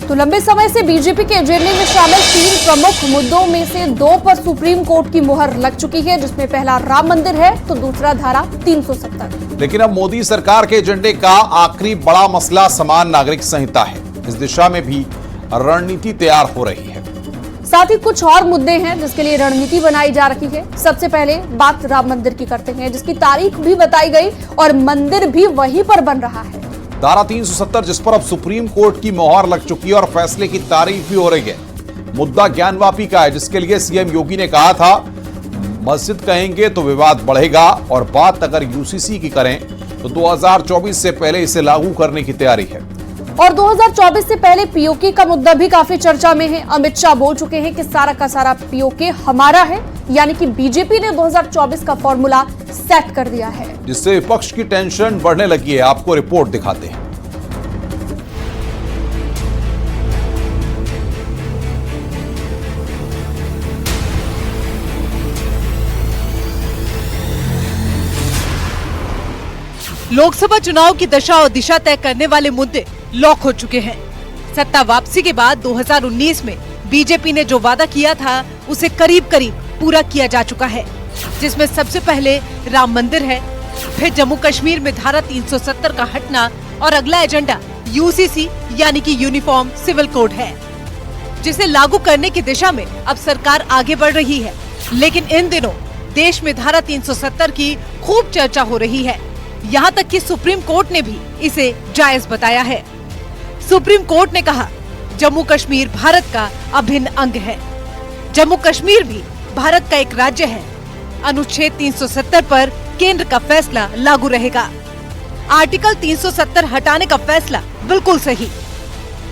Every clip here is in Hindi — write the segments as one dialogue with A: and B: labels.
A: तो लंबे समय से बीजेपी के एजेंडे में शामिल 3 प्रमुख मुद्दों में से 2 पर सुप्रीम कोर्ट की मुहर लग चुकी है, जिसमें पहला राम मंदिर है तो दूसरा धारा 370।
B: लेकिन अब मोदी सरकार के एजेंडे का आखिरी बड़ा मसला समान नागरिक संहिता है। इस दिशा में भी रणनीति तैयार हो रही है।
A: साथ ही कुछ और मुद्दे हैं जिसके लिए रणनीति बनाई जा रही है। सबसे पहले बात राम मंदिर की करते हैं, जिसकी तारीख भी बताई गई और मंदिर भी वहीं पर बन रहा है।
B: धारा 370 जिस पर अब सुप्रीम कोर्ट की मोहर लग चुकी है और फैसले की तारीफ भी हो रही है। मुद्दा ज्ञानवापी का है, जिसके लिए सीएम योगी ने कहा था मस्जिद कहेंगे तो विवाद बढ़ेगा और बात अगर यूसीसी की करें तो 2024 से पहले इसे लागू करने की तैयारी है।
A: और 2024 से पहले पीओके का मुद्दा भी काफी चर्चा में है। अमित शाह बोल चुके हैं कि सारा का सारा पीओके हमारा है, यानी कि बीजेपी ने 2024 का फॉर्मूला सेट कर दिया है,
B: जिससे विपक्ष की टेंशन बढ़ने लगी है। आपको रिपोर्ट दिखाते हैं।
C: लोकसभा चुनाव की दशा और दिशा तय करने वाले मुद्दे लॉक हो चुके हैं। सत्ता वापसी के बाद 2019 में बीजेपी ने जो वादा किया था उसे करीब करीब पूरा किया जा चुका है, जिसमें सबसे पहले राम मंदिर है, फिर जम्मू कश्मीर में धारा 370 का हटना और अगला एजेंडा यूसीसी यानी कि यूनिफॉर्म सिविल कोड है, जिसे लागू करने की दिशा में अब सरकार आगे बढ़ रही है। लेकिन इन दिनों देश में धारा 370 की खूब चर्चा हो रही है। यहाँ तक कि सुप्रीम कोर्ट ने भी इसे जायज बताया है। सुप्रीम कोर्ट ने कहा जम्मू कश्मीर भारत का अभिन्न अंग है, जम्मू कश्मीर भी भारत का एक राज्य है। अनुच्छेद 370 पर केंद्र का फैसला लागू रहेगा। आर्टिकल 370 हटाने का फैसला बिल्कुल सही।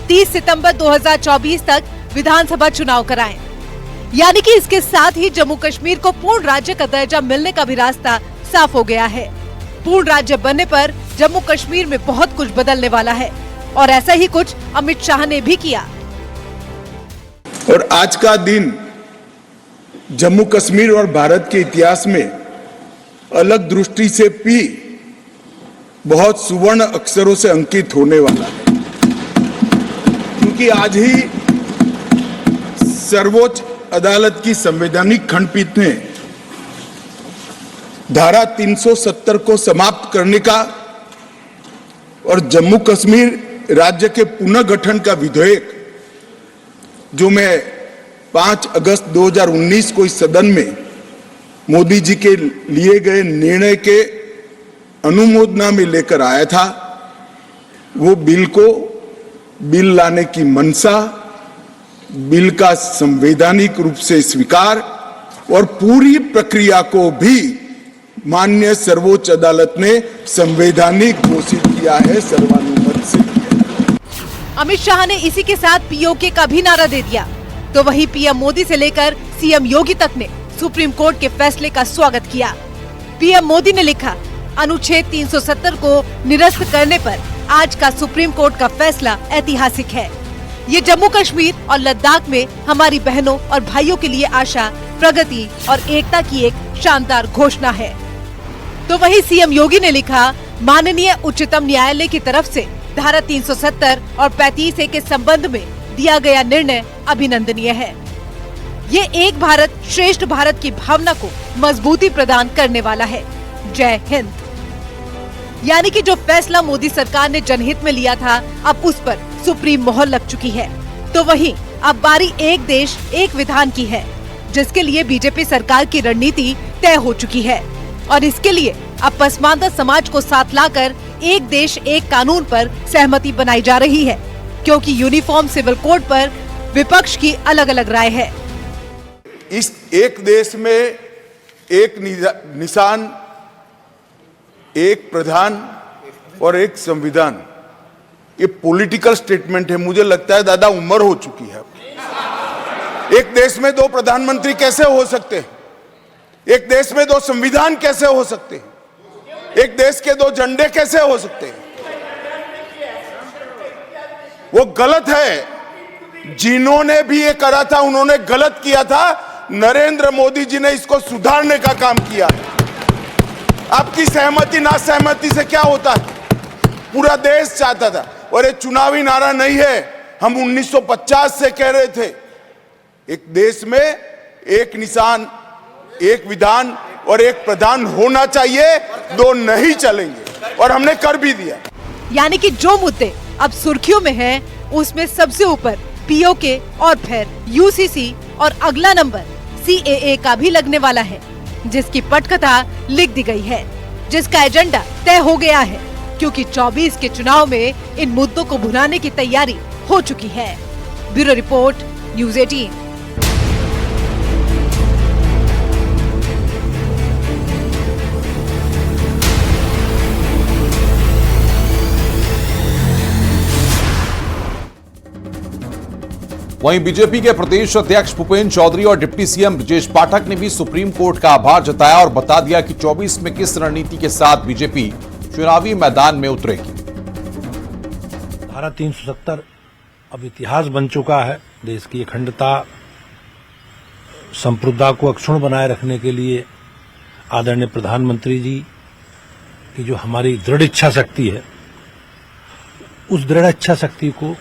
C: 30 सितंबर 2024 तक विधानसभा चुनाव कराएं, यानी कि इसके साथ ही जम्मू कश्मीर को पूर्ण राज्य का दर्जा मिलने का भी रास्ता साफ हो गया है। पूर्ण राज्य बनने पर जम्मू कश्मीर में बहुत कुछ बदलने वाला है और ऐसा ही कुछ अमित शाह ने भी किया।
D: और आज का दिन जम्मू कश्मीर और भारत के इतिहास में अलग दृष्टि से भी बहुत सुवर्ण अक्षरों से अंकित होने वाला है, क्योंकि आज ही सर्वोच्च अदालत की संवैधानिक खंडपीठ ने धारा 370 को समाप्त करने का और जम्मू कश्मीर राज्य के पुनर्गठन का विधेयक, जो मैं 5 अगस्त 2019 को इस सदन में मोदी जी के लिए गए निर्णय के अनुमोदना में लेकर आया था, वो बिल लाने की मंशा, बिल का संवैधानिक रूप से स्वीकार और पूरी प्रक्रिया को भी माननीय सर्वोच्च अदालत ने संवैधानिक घोषित किया है, सर्वानुमत से।
C: अमित शाह ने इसी के साथ पीओके का भी नारा दे दिया। तो वहीं पीएम मोदी से लेकर सीएम योगी तक ने सुप्रीम कोर्ट के फैसले का स्वागत किया। पीएम मोदी ने लिखा, अनुच्छेद 370 को निरस्त करने पर आज का सुप्रीम कोर्ट का फैसला ऐतिहासिक है। ये जम्मू कश्मीर और लद्दाख में हमारी बहनों और भाइयों के लिए आशा, प्रगति और एकता की एक शानदार घोषणा है। तो वहीं सीएम योगी ने लिखा, माननीय उच्चतम न्यायालय की तरफ से धारा 370 और 35A के संबंध में दिया गया निर्णय अभिनंदनीय है। ये एक भारत श्रेष्ठ भारत की भावना को मजबूती प्रदान करने वाला है। जय हिंद। यानी कि जो फैसला मोदी सरकार ने जनहित में लिया था, अब उस पर सुप्रीम मोहर लग चुकी है। तो वहीं अब बारी एक देश एक विधान की है, जिसके लिए बीजेपी सरकार की रणनीति तय हो चुकी है और इसके लिए अब पसमानदा समाज को साथ लाकर एक देश एक कानून पर सहमति बनाई जा रही है, क्योंकि यूनिफॉर्म सिविल कोड पर विपक्ष की अलग अलग राय है।
D: इस एक देश में एक निशान, एक प्रधान और एक संविधान, ये पॉलिटिकल स्टेटमेंट है। मुझे लगता है दादा उम्र हो चुकी है। एक देश में 2 प्रधानमंत्री कैसे हो सकते हैं? एक देश में 2 संविधान कैसे हो सकते हैं? एक देश के 2 झंडे कैसे हो सकते हैं? वो गलत है। जिन्होंने भी ये करा था उन्होंने गलत किया था। नरेंद्र मोदी जी ने इसको सुधारने का काम किया। आपकी सहमति ना सहमति से क्या होता है? पूरा देश चाहता था। और ये चुनावी नारा नहीं है, हम 1950 से कह रहे थे, एक देश में एक निशान, एक विधान और एक प्रधान होना चाहिए, दो नहीं चलेंगे, और हमने कर भी दिया।
C: यानी कि जो मुद्दे अब सुर्खियों में हैं, उसमें सबसे ऊपर पीओके और फिर यूसीसी और अगला नंबर सीएए का भी लगने वाला है, जिसकी पटकथा लिख दी गई है, जिसका एजेंडा तय हो गया है, क्योंकि 24 के चुनाव में इन मुद्दों को भुनाने की तैयारी हो चुकी है। Bureau report, news 18।
B: वहीं बीजेपी के प्रदेश अध्यक्ष भूपेंद्र चौधरी और डिप्टी सीएम ब्रजेश पाठक ने भी सुप्रीम कोर्ट का आभार जताया और बता दिया कि 24 में किस रणनीति के साथ बीजेपी चुनावी मैदान में उतरेगी।
E: धारा 370 अब इतिहास बन चुका है। देश की अखंडता, संप्रभुता को अक्षुण्ण बनाए रखने के लिए आदरणीय प्रधानमंत्री जी की जो हमारी दृढ़ इच्छा शक्ति है, उस दृढ़ इच्छा शक्ति को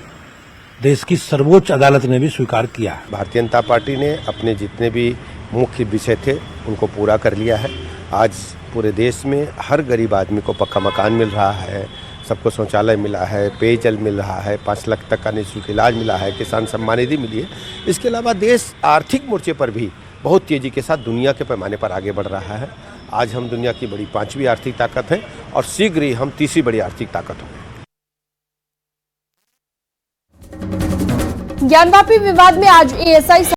E: देश की सर्वोच्च अदालत ने भी स्वीकार किया है।
F: भारतीय जनता पार्टी ने अपने जितने भी मुख्य विषय थे उनको पूरा कर लिया है। आज पूरे देश में हर गरीब आदमी को पक्का मकान मिल रहा है, सबको शौचालय मिला है, पेयजल मिल रहा है, 5 लाख तक का निःशुल्क इलाज मिला है, किसान सम्मान निधि मिली है। इसके अलावा देश आर्थिक मोर्चे पर भी बहुत तेजी के साथ दुनिया के पैमाने पर आगे बढ़ रहा है। आज हम दुनिया की बड़ी 5वीं आर्थिक ताकत हैं और शीघ्र ही हम 3री बड़ी आर्थिक ताकत होंगे।
A: ज्ञानवापी विवाद में आज एएसआई